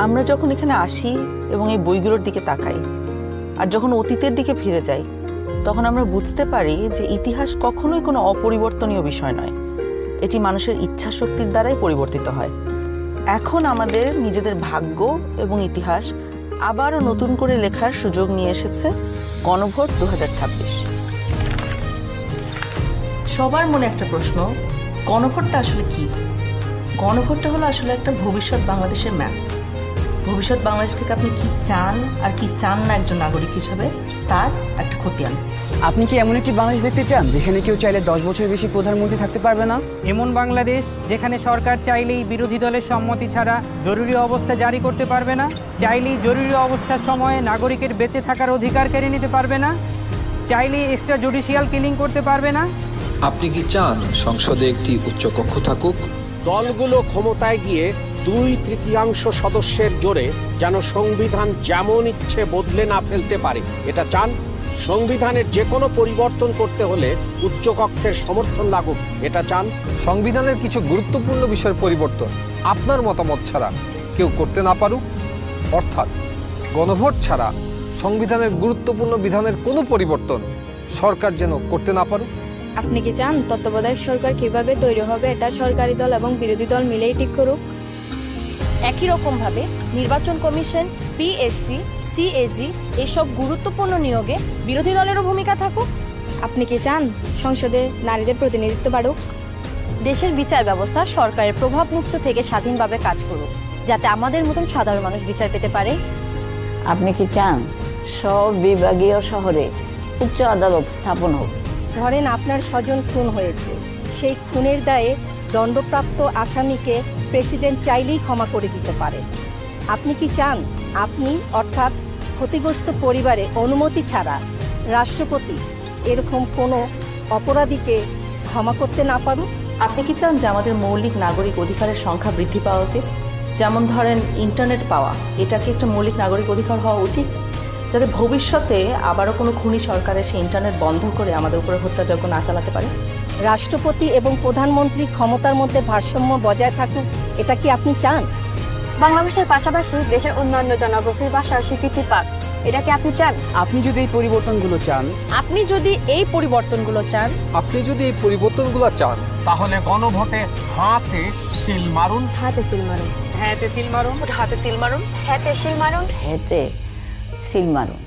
আমরা যখন এখানে আসি এবং এই বইগুলোর দিকে তাকাই আর যখন অতীতের দিকে ফিরে যাই, তখন আমরা বুঝতে পারি যে ইতিহাস কখনোই কোনো অপরিবর্তনীয় বিষয় নয়। এটি মানুষের ইচ্ছা শক্তির দ্বারাই পরিবর্তিত হয়। এখন আমাদের নিজেদের ভাগ্য এবং ইতিহাস আবারও নতুন করে লেখার সুযোগ নিয়ে এসেছে গণভোট 2026। সবার মনে একটা প্রশ্ন, গণভোটটা আসলে কি? গণভোটটা হলো আসলে একটা ভবিষ্যৎ বাংলাদেশের ম্যাপ। ভবিষ্যৎ বাংলাদেশ থেকে আপনি কি চান আর কি চান না একজন নাগরিক হিসেবে, তার একটা খতিয়ান। আপনি কি এমন একটি বাংলাদেশ দেখতে চান যেখানে কেউ চাইলে 10 বছরের বেশি প্রধানমন্ত্রী থাকতে পারবে না? এমন বাংলাদেশ যেখানে সরকার চাইলেই বিরোধী দলের সম্মতি ছাড়া জরুরি অবস্থা জারি করতে পারবে না, চাইলেই জরুরি অবস্থার সময়ে নাগরিকের বেঁচে থাকার অধিকার কেড়ে নিতে পারবে না, চাইলেই এক্সট্রা জুডিশিয়াল কিলিং করতে পারবে না? আপনি কি চান সংসদে একটি উচ্চকক্ষ থাকুক? দলগুলো ক্ষমতায় গিয়ে 2/3 সদস্যের জোরে যেন সংবিধান যেমন ইচ্ছে বদলে না ফেলতে পারে, এটা চান? সংবিধানের যে কোনো পরিবর্তন করতে হলে উচ্চকক্ষের সমর্থন লাগুক, এটা চান? সংবিধানের কিছু গুরুত্বপূর্ণ বিষয়ের পরিবর্তন আপনার মতামত ছাড়া কেউ করতে না পারুক, অর্থাৎ গণভোট ছাড়া সংবিধানের গুরুত্বপূর্ণ বিধানের কোনো পরিবর্তন সরকার যেন করতে না পারুক। আপনি কি চান তত্ত্বাবধায়ক সরকার কিভাবে তৈরি হবে এটা সরকারি দল এবং বিরোধী দল মিলেই ঠিক করুক? একই রকমভাবে নির্বাচন কমিশন, পিএসসি, সিএজি এসব গুরুত্বপূর্ণ নিয়োগে বিরোধী দলেরও ভূমিকা থাকুক? আপনি কি চান সংসদে নারীদের প্রতিনিধিত্ব বাড়ুক? দেশের বিচার ব্যবস্থা সরকারের প্রভাব মুক্ত থেকে স্বাধীনভাবে কাজ করুক, যাতে আমাদের মতন সাধারণ মানুষ বিচার পেতে পারে? আপনি কি চান সব বিভাগীয় শহরে উচ্চ আদালত স্থাপন হোক? ধরেন আপনার স্বজন খুন হয়েছে, সেই খুনের দায়ে দণ্ডপ্রাপ্ত আসামিকে প্রেসিডেন্ট চাইলেই ক্ষমা করে দিতে পারে। আপনি কি চান আপনি অর্থাৎ ক্ষতিগ্রস্ত পরিবারে অনুমতি ছাড়া রাষ্ট্রপতি এরকম কোনো অপরাধীকে ক্ষমা করতে না পারুক? আপনি কি চান যে আমাদের মৌলিক নাগরিক অধিকারের সংখ্যা বৃদ্ধি পাওয়া উচিত? যেমন ধরেন ইন্টারনেট পাওয়া, এটাকে একটা মৌলিক নাগরিক অধিকার হওয়া উচিত, যাতে ভবিষ্যতে আবারও কোনো খুনি সরকার এসে ইন্টারনেট বন্ধ করে আমাদের উপরে হত্যাযজ্ঞ না চালাতে পারে। রাষ্ট্রপতি এবং প্রধানমন্ত্রী ক্ষমতার মধ্যে ভারসাম্য বজায় থাকুক, এটা কি আপনি চান? বাংলা ভাষার পাশাপাশি দেশের অন্যান্য জনগোষ্ঠীর ভাষার স্বীকৃতি পাক, এটা কি আপনি চান? আপনি যদি এই পরিবর্তনগুলো চান, আপনি যদি এই পরিবর্তনগুলো চান, আপনি যদি এই পরিবর্তনগুলো চান, তাহলে গণভোটে হাতে সিল মারুন। হাতে সিল মারুন। হ্যাঁ, সিল মারুন। হাতে সিল মারুন। হাতে সিল মারুন। হেতে সিল মারুন।